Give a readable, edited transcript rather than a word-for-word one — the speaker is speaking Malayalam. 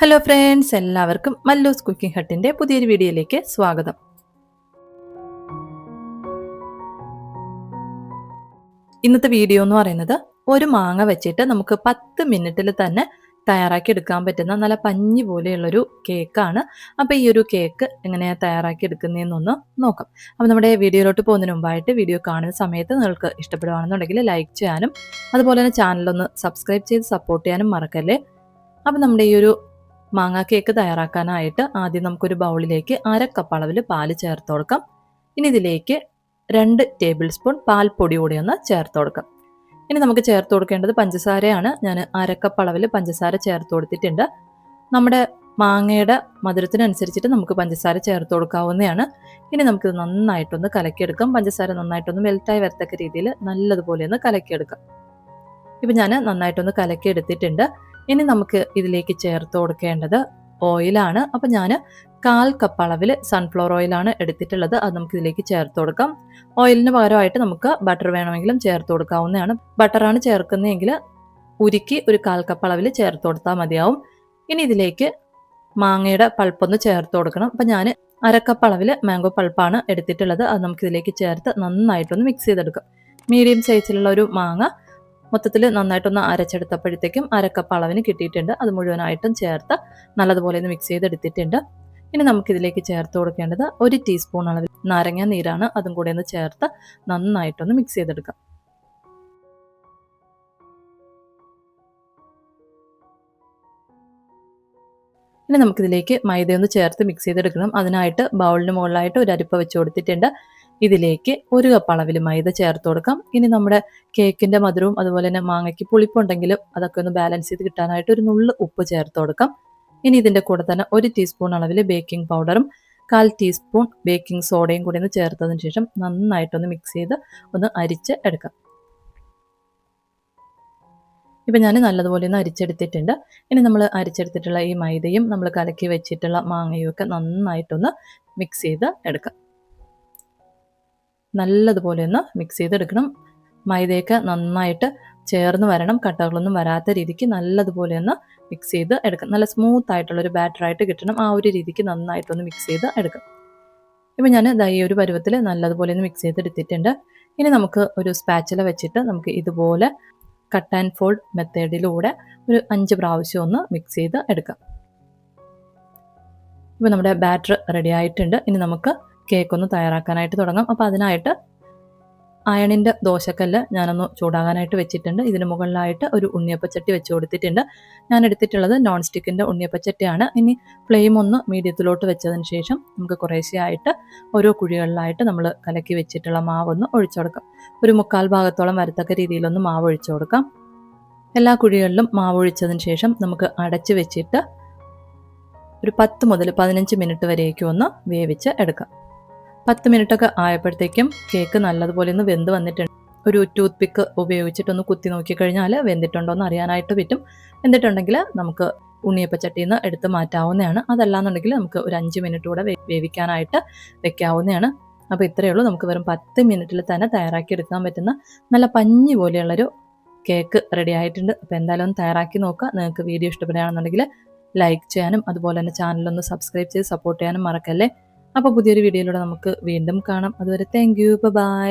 ഹലോ ഫ്രണ്ട്സ്, എല്ലാവർക്കും മല്ലൂസ് കുക്കിംഗ് ഹട്ടിൻ്റെ പുതിയൊരു വീഡിയോയിലേക്ക് സ്വാഗതം. ഇന്നത്തെ വീഡിയോ എന്ന് പറയുന്നത് ഒരു മാങ്ങ വെച്ചിട്ട് നമുക്ക് 10 മിനിറ്റിൽ തന്നെ തയ്യാറാക്കി എടുക്കാൻ പറ്റുന്ന നല്ല പഞ്ഞി പോലെയുള്ളൊരു കേക്കാണ്. അപ്പോൾ ഈ ഒരു കേക്ക് എങ്ങനെയാണ് തയ്യാറാക്കി എടുക്കുന്നതെന്നൊന്ന് നോക്കാം. അപ്പോൾ നമ്മുടെ വീഡിയോയിലോട്ട് പോകുന്നതിന് മുമ്പായിട്ട് വീഡിയോ കാണുന്ന സമയത്ത് നിങ്ങൾക്ക് ഇഷ്ടപ്പെടുകയാണെന്നുണ്ടെങ്കിൽ ലൈക്ക് ചെയ്യാനും അതുപോലെ തന്നെ ചാനലൊന്ന് സബ്സ്ക്രൈബ് ചെയ്ത് സപ്പോർട്ട് ചെയ്യാനും മറക്കല്ലേ. അപ്പോൾ നമ്മുടെ ഈ ഒരു മാങ്ങ കേക്ക് തയ്യാറാക്കാനായിട്ട് ആദ്യം നമുക്കൊരു ബൗളിലേക്ക് 1/2 കപ്പ് അളവിൽ പാല് ചേർത്ത് കൊടുക്കാം. ഇനി ഇതിലേക്ക് 2 ടേബിൾ സ്പൂൺ പാൽപ്പൊടി കൂടി ഒന്ന് ചേർത്ത് കൊടുക്കാം. ഇനി നമുക്ക് ചേർത്ത് കൊടുക്കേണ്ടത് പഞ്ചസാരയാണ്. ഞാൻ 1/2 കപ്പ് അളവിൽ പഞ്ചസാര ചേർത്ത് കൊടുത്തിട്ടുണ്ട്. നമ്മുടെ മാങ്ങയുടെ മധുരത്തിനനുസരിച്ചിട്ട് നമുക്ക് പഞ്ചസാര ചേർത്ത് കൊടുക്കാവുന്നതാണ്. ഇനി നമുക്കിത് നന്നായിട്ടൊന്ന് കലക്കിയെടുക്കാം. പഞ്ചസാര നന്നായിട്ടൊന്ന് മെൽറ്റായി വരത്തക്ക രീതിയിൽ നല്ലതുപോലെ ഒന്ന് കലക്കിയെടുക്കാം. ഇപ്പം ഞാൻ നന്നായിട്ടൊന്ന് കലക്കിയെടുത്തിട്ടുണ്ട്. ഇനി നമുക്ക് ഇതിലേക്ക് ചേർത്ത് കൊടുക്കേണ്ടത് ഓയിലാണ്. അപ്പം ഞാൻ 1/4 കപ്പ് അളവിൽ സൺഫ്ലവർ ഓയിലാണ് എടുത്തിട്ടുള്ളത്. അത് നമുക്ക് ഇതിലേക്ക് ചേർത്ത് കൊടുക്കാം. ഓയിലിന് പകരമായിട്ട് നമുക്ക് ബട്ടർ വേണമെങ്കിലും ചേർത്ത് കൊടുക്കാവുന്നതാണ്. ബട്ടറാണ് ചേർക്കുന്നതെങ്കിൽ ഉരുക്കി ഒരു 1/4 കപ്പ് അളവിൽ ചേർത്ത് കൊടുത്താൽ മതിയാവും. ഇനി ഇതിലേക്ക് മാങ്ങയുടെ പൾപ്പൊന്ന് ചേർത്ത് കൊടുക്കണം. അപ്പം ഞാൻ 1/2 കപ്പ് അളവിൽ മാംഗോ പൾപ്പാണ് എടുത്തിട്ടുള്ളത്. അത് നമുക്ക് ഇതിലേക്ക് ചേർത്ത് നന്നായിട്ടൊന്ന് മിക്സ് ചെയ്തെടുക്കാം. മീഡിയം സൈസിലുള്ള ഒരു മാങ്ങ മൊത്തത്തിൽ നന്നായിട്ടൊന്ന് അരച്ചെടുത്തപ്പോഴത്തേക്കും 1/2 കപ്പ് അളവിന് കിട്ടിയിട്ടുണ്ട്. അത് മുഴുവനായിട്ടും ചേർത്ത് നല്ലതുപോലെ ഒന്ന് മിക്സ് ചെയ്തെടുത്തിട്ടുണ്ട്. ഇനി നമുക്കിതിലേക്ക് ചേർത്ത് കൊടുക്കേണ്ടത് 1 ടീസ്പൂൺ അളവിൽ നാരങ്ങ നീരാണ്. അതും കൂടി ഒന്ന് ചേർത്ത് നന്നായിട്ടൊന്ന് മിക്സ് ചെയ്തെടുക്കാം. ഇനി നമുക്കിതിലേക്ക് മൈദയൊന്ന് ചേർത്ത് മിക്സ് ചെയ്തെടുക്കണം. അതിനായിട്ട് ബൗളിന് മുകളിലായിട്ട് ഒരു അരിപ്പ വെച്ച് കൊടുത്തിട്ടുണ്ട്. ഇതിലേക്ക് 1 കപ്പ് അളവിൽ മൈദ ചേർത്ത് കൊടുക്കാം. ഇനി നമ്മുടെ കേക്കിൻ്റെ മധുരവും അതുപോലെ തന്നെ മാങ്ങയ്ക്ക് പുളിപ്പുണ്ടെങ്കിലും അതൊക്കെ ഒന്ന് ബാലൻസ് ചെയ്ത് കിട്ടാനായിട്ട് ഒരു നുള്ള് ഉപ്പ് ചേർത്ത് കൊടുക്കാം. ഇനി ഇതിൻ്റെ കൂടെ തന്നെ 1 ടീസ്പൂൺ അളവിൽ ബേക്കിംഗ് പൗഡറും 1/4 ടീസ്പൂൺ ബേക്കിംഗ് സോഡയും കൂടി ഒന്ന് ചേർത്തതിന് ശേഷം നന്നായിട്ടൊന്ന് മിക്സ് ചെയ്ത് ഒന്ന് അരിച്ച് എടുക്കാം. ഇപ്പം ഞാൻ നല്ലതുപോലെ ഒന്ന് അരിച്ചെടുത്തിട്ടുണ്ട്. ഇനി നമ്മൾ അരിച്ചെടുത്തിട്ടുള്ള ഈ മൈദയും നമ്മൾ കലക്കി വെച്ചിട്ടുള്ള മാങ്ങയും ഒക്കെ നന്നായിട്ടൊന്ന് മിക്സ് ചെയ്ത് എടുക്കാം. നല്ലതുപോലെ ഒന്ന് മിക്സ് ചെയ്തെടുക്കണം. മൈദയൊക്കെ നന്നായിട്ട് ചേർന്ന് വരണം. കട്ടകളൊന്നും വരാത്ത രീതിക്ക് നല്ലതുപോലെ ഒന്ന് മിക്സ് ചെയ്ത് എടുക്കാം. നല്ല സ്മൂത്ത് ആയിട്ടുള്ളൊരു ബാറ്ററായിട്ട് കിട്ടണം. ആ ഒരു രീതിക്ക് നന്നായിട്ടൊന്ന് മിക്സ് ചെയ്ത് എടുക്കാം. ഇപ്പം ഞാൻ ഈ ഒരു പരുവത്തിൽ നല്ലതുപോലെ ഒന്ന് മിക്സ് ചെയ്തെടുത്തിട്ടുണ്ട്. ഇനി നമുക്ക് ഒരു സ്പാച്ചില വെച്ചിട്ട് നമുക്ക് ഇതുപോലെ കട്ട് ആൻഡ് ഫോൾഡ് മെത്തേഡിലൂടെ ഒരു 5 പ്രാവശ്യം ഒന്ന് മിക്സ് ചെയ്ത് എടുക്കാം. ഇപ്പോൾ നമ്മുടെ ബാറ്റർ റെഡി ആയിട്ടുണ്ട്. ഇനി നമുക്ക് കേക്ക് ഒന്ന് തയ്യാറാക്കാനായിട്ട് തുടങ്ങാം. അപ്പോൾ അതിനായിട്ട് അയണിൻ്റെ ദോശക്കല്ല് ഞാനൊന്ന് ചൂടാകാനായിട്ട് വെച്ചിട്ടുണ്ട്. ഇതിന് മുകളിലായിട്ട് ഒരു ഉണ്ണിയപ്പച്ചട്ടി വെച്ച് കൊടുത്തിട്ടുണ്ട്. ഞാൻ എടുത്തിട്ടുള്ളത് നോൺ സ്റ്റിക്കിൻ്റെ ഉണ്ണിയപ്പച്ചട്ടിയാണ്. ഇനി ഫ്ലെയിം ഒന്ന് മീഡിയത്തിലോട്ട് വെച്ചതിന് ശേഷം നമുക്ക് കുറേശ്ശെയായിട്ട് ഓരോ കുഴികളിലായിട്ട് നമ്മൾ കലക്കി വെച്ചിട്ടുള്ള മാവൊന്ന് ഒഴിച്ചു കൊടുക്കാം. ഒരു 1/4 ഭാഗത്തോളം വരത്തക്ക രീതിയിലൊന്ന് മാവ് ഒഴിച്ചു കൊടുക്കാം. എല്ലാ കുഴികളിലും മാവ് ഒഴിച്ചതിന് ശേഷം നമുക്ക് അടച്ച് വെച്ചിട്ട് ഒരു 10 മുതൽ 15 മിനിറ്റ് വരേക്കും ഒന്ന് വേവിച്ച് എടുക്കാം. 10 മിനിറ്റൊക്കെ ആയപ്പോഴത്തേക്കും കേക്ക് നല്ലതുപോലെ ഒന്ന് വെന്ത് വന്നിട്ടുണ്ട്. ഒരു ടൂത്ത് പിക്ക് ഉപയോഗിച്ചിട്ടൊന്ന് കുത്തി നോക്കിക്കഴിഞ്ഞാൽ വെന്തിട്ടുണ്ടോ എന്ന് അറിയാനായിട്ട് പറ്റും. വെന്തിട്ടുണ്ടെങ്കിൽ നമുക്ക് ഉണ്ണിയപ്പച്ചട്ടിയിൽ നിന്ന് എടുത്ത് മാറ്റാവുന്നതാണ്. അതല്ലാന്നുണ്ടെങ്കിൽ നമുക്ക് ഒരു 5 മിനിറ്റ് കൂടെ വേവിക്കാനായിട്ട് വെക്കാവുന്നതാണ്. അപ്പോൾ ഇത്രയേ ഉള്ളൂ. നമുക്ക് വെറും 10 മിനിറ്റിൽ തന്നെ തയ്യാറാക്കി എടുക്കാൻ പറ്റുന്ന നല്ല പഞ്ഞി പോലെയുള്ളൊരു കേക്ക് റെഡി ആയിട്ടുണ്ട്. അപ്പോൾ എന്തായാലും ഒന്ന് തയ്യാറാക്കി നോക്കുക. നിങ്ങൾക്ക് വീഡിയോ ഇഷ്ടപ്പെടുകയാണെന്നുണ്ടെങ്കിൽ ലൈക്ക് ചെയ്യാനും അതുപോലെ തന്നെ ചാനലൊന്ന് സബ്സ്ക്രൈബ് ചെയ്ത് സപ്പോർട്ട് ചെയ്യാനും മറക്കല്ലേ. അപ്പോൾ പുതിയൊരു വീഡിയോയിലൂടെ നമുക്ക് വീണ്ടും കാണാം. അതുവരെ താങ്ക് യു, ബൈ.